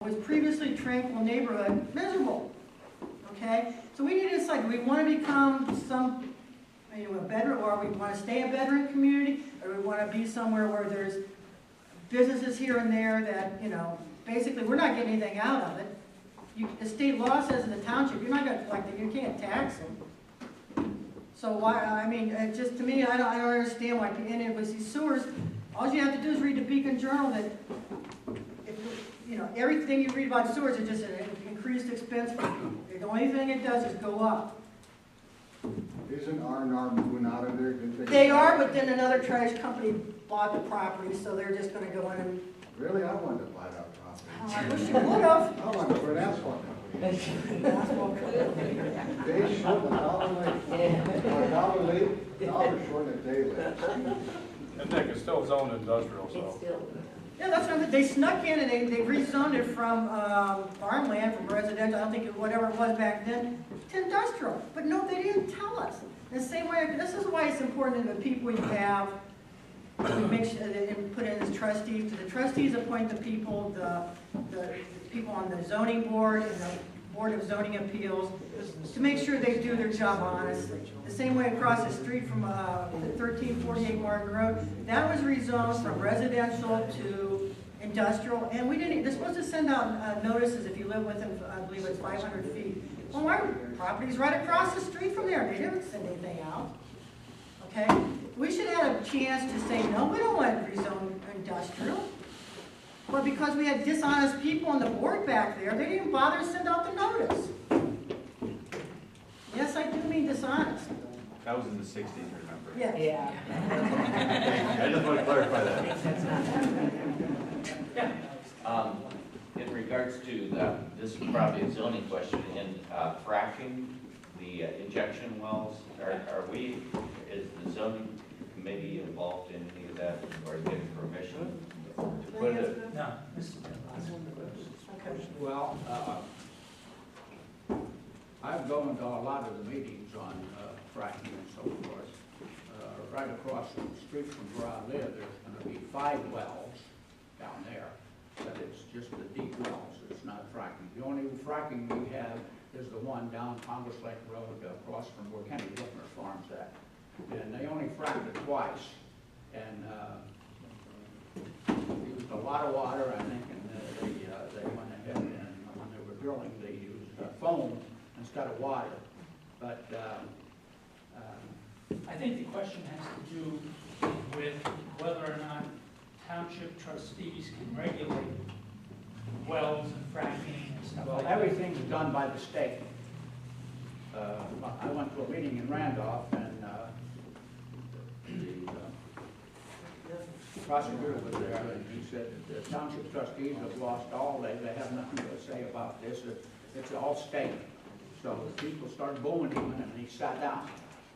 was previously tranquil neighborhood miserable. Okay, so we need to decide, do we want to become some, a bedroom, or we want to stay a bedroom community, or we want to be somewhere where there's businesses here and there that, basically we're not getting anything out of it. The state law says in the township, you're not going to collect it, you can't tax them. So why, it just, to me, I don't understand why, and it was these sewers, all you have to do is read the Beacon Journal that, everything you read about sewers is just an increased expense for people. The only thing it does is go up. Isn't R&R moving out of there? They are, but then another trash company bought the property, so they're just gonna go in and... Really? I wanted to buy that property. Oh, I wish you would have. I wanted for an asphalt company. They short $1 short a day left. And Nick, it's still zoned industrial, so. Yeah, that's what they snuck in and they rezoned it from farmland, from residential, I don't think whatever it was back then, to industrial. But no, they didn't tell us. The same way, this is why it's important that the people you have, make sure and put in as trustees. The trustees appoint the people, the people on the zoning board and the Board of Zoning Appeals, to make sure they do their job honestly. The same way across the street from 1348 Martin Road, that was rezoned from residential to industrial, and we didn't, they're supposed to send out notices if you live within, I believe it's 500 feet. Well, our property's right across the street from there, they didn't send anything out. Okay? We should have a chance to say, no, we don't want to rezone industrial. But because we had dishonest people on the board back there, they didn't bother to send out the notice. Yes, I do mean dishonest. That was in the 60s, remember? Yeah. I just want to clarify that. In regards to this is probably a zoning question, in fracking, the injection wells, is the zoning committee involved in any of that, or getting permission to put it? No. Okay. Well, I've gone to a lot of the meetings on fracking and so forth. Right across the street from where I live, there's going to be 5 wells down there, but it's just the deep wells. It's not fracking. The only fracking we have is the one down Congress Lake Road across from where Kenny Whitmer's farm's at. And they only fracked it twice. And used a lot of water, I think, and they went ahead and when they were drilling, they used foam instead of water. But I think the question has to do with whether or not township trustees can regulate wells and fracking and stuff well, like that. everything's done by the state. I went to a meeting in Randolph, and the prosecutor was there, and he said that the township trustees have lost all, they have nothing to say about this. It's all state. So the people started booing him, and he sat down.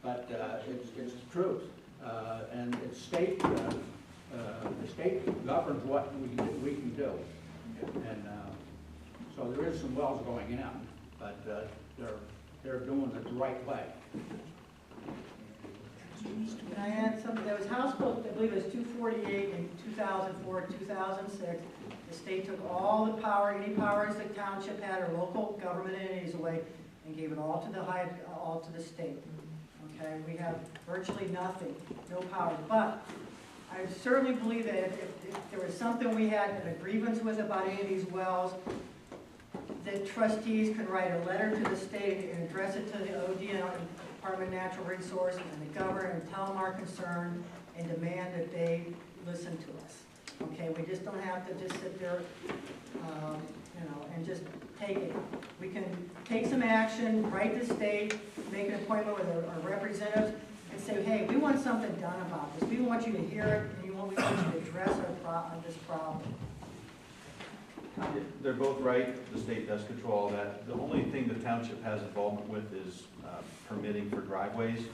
But it's the truth, and it's state. The state governs what we can do, and so there is some wells going in, but they're doing it the right way. And I had something, there was House Bill, I believe it was 248 in 2004, 2006. The state took all the power, any powers the township had or local government entities away, and gave it all to the state. Okay, we have virtually nothing, no powers. But I certainly believe that if there was something we had a grievance with about any of these wells, that trustees can write a letter to the state and address it to the ODNR, Department of Natural Resources, and the governor, and tell them our concern and demand that they listen to us. Okay, we just don't have to just sit there, and just take it. We can take some action, write the state, make an appointment with our representatives, and say, hey, we want something done about this. We want you to hear it, and we want you to address this problem. They're both right. The state does control all that. The only thing the township has involvement with is permitting for driveways.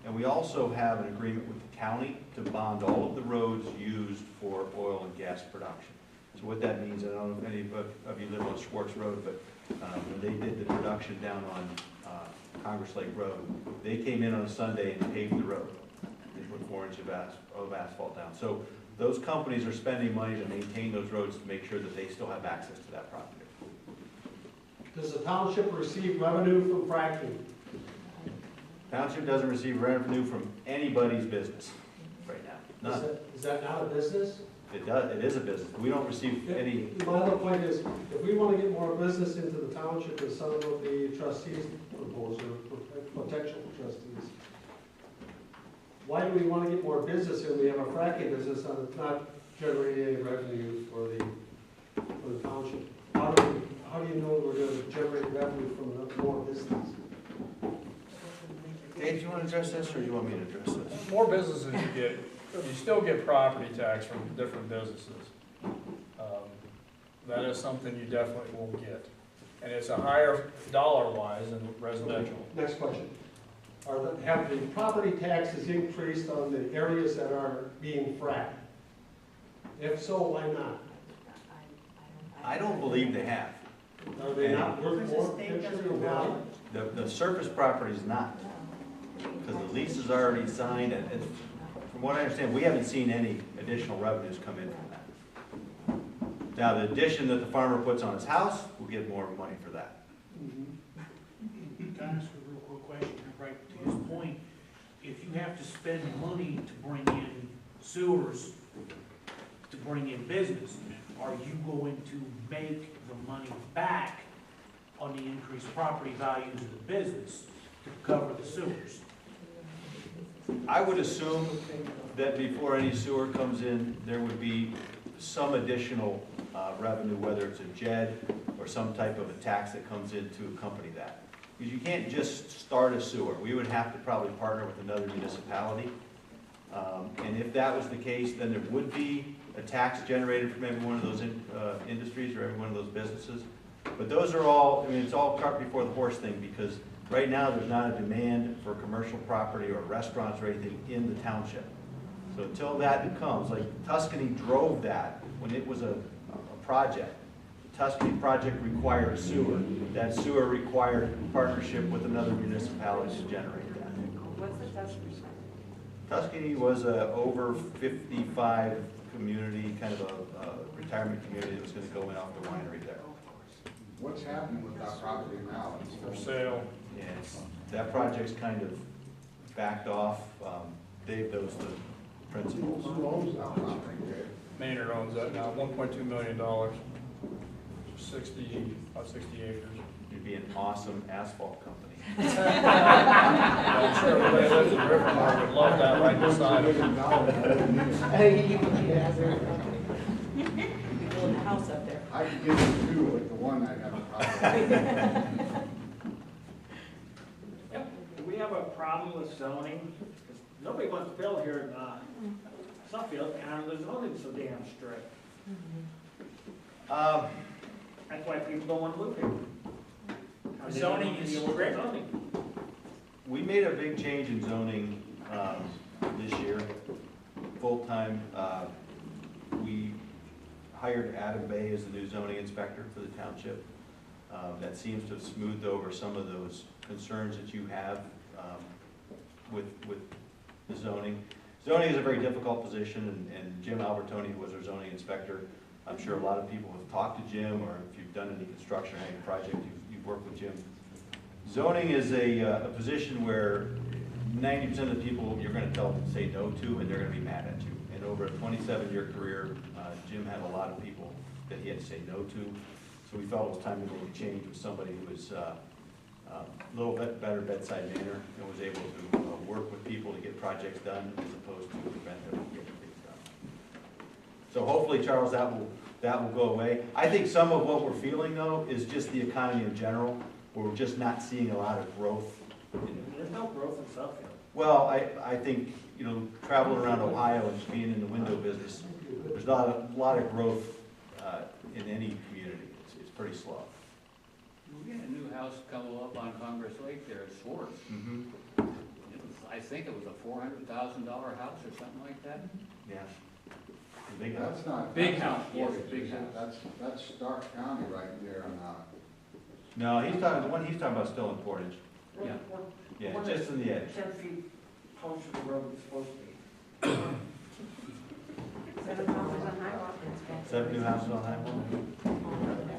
And we also have an agreement with the county to bond all of the roads used for oil and gas production. So what that means, I don't know if any of you live on Schwartz Road, but when they did the production down on Congress Lake Road, they came in on a Sunday and paved the road. They put 4 inches of asphalt down. So those companies are spending money to maintain those roads to make sure that they still have access to that property. Does the township receive revenue from fracking? Township doesn't receive revenue from anybody's business right now, none. Is that not a business? It does, it is a business. We don't receive any, My other point is, if we want to get more business into the township, as some of the trustees propose, or potential trustees, why do we want to get more business if we have a fracking business and it's not generating any revenue for the township? How do you know we're going to generate revenue from more business? Dave, do you want to address this, or do you want me to address this? More businesses you get, you still get property tax from different businesses. That is something you definitely will get. And it's a higher dollar-wise than residential. Next question. Have the property taxes increased on the areas that are being fracked? If so, why not? I don't believe they have. Are they not worth Because the more state doesn't potentially allow value? The surface property is not, because the lease is already signed, and it's, from what I understand, we haven't seen any additional revenues come in from that. Now, the addition that the farmer puts on his house, will get more money for that. Mhm. Can I ask a real quick question, right to his point? If you have to spend money to bring in sewers, to bring in business, are you going to make the money back on the increased property values of the business to cover the sewers? I would assume that before any sewer comes in, there would be some additional revenue, whether it's a JED or some type of a tax that comes in to accompany that. Because you can't just start a sewer. We would have to probably partner with another municipality. And if that was the case, then there would be a tax generated from every one of those industries or every one of those businesses. But those are all, I mean, it's all cart before the horse thing, because right now there's not a demand for commercial property or restaurants or anything in the township. So until that comes, like Tuscany drove that when it was a project. The Tuscany project required a sewer. That sewer required partnership with another municipality to generate that. What's the Tuscany? Tuscany was a over 55 community, kind of a retirement community that was going to go in off the winery there. What's happening with that property now? It's For sale. Yeah, that project's kind of backed off. Dave knows the principles. Who owns that property, Dave? Maynard owns that now, $1.2 million. 60 acres. You'd be an awesome asphalt company. I'm sure everybody that lives in Rivermont would love that right beside them. You build a house up there. I could give you two, but the one I have a problem. Do we have a problem with zoning? 'Cause nobody wants to build here in Suffield, and the zoning's so damn strict. That's why people don't want to live here. How they Zoning don't is deal with strict? zoning. We made a big change in zoning this year, full-time. We hired Adam Bay as the new zoning inspector for the township. That seems to have smoothed over some of those concerns that you have with the zoning. Zoning is a very difficult position, and Jim Albertoni, who was our zoning inspector, I'm sure a lot of people have talked to Jim, or if you've done any construction or any project, you've worked with Jim. Zoning is a position where 90% of the people you're going to say no to, and they're going to be mad at you. And over a 27-year career, Jim had a lot of people that he had to say no to. So we felt it was time to make a change with somebody who was a little bit better bedside manner and was able to work with people to get projects done as opposed to prevent them from getting things done. So hopefully, Charles, that will go away. I think some of what we're feeling, though, is just the economy in general, where we're just not seeing a lot of growth. There's no growth in Suffield. Well, I think, traveling around Ohio and being in the window business, there's not a lot of growth in any community. It's pretty slow. We had a new house come up on Congress Lake there at Swartz. Mm-hmm. I think it was a $400,000 house or something like that. Yeah. Big house. That's not. Big that's house, not yes, Portage, big is it? house. That's Stark County right there on, No, the one he's talking about still in Portage. Yeah. Yeah, just in the edge. 10 feet closer to the road it's supposed to be. 7 new houses on Highway.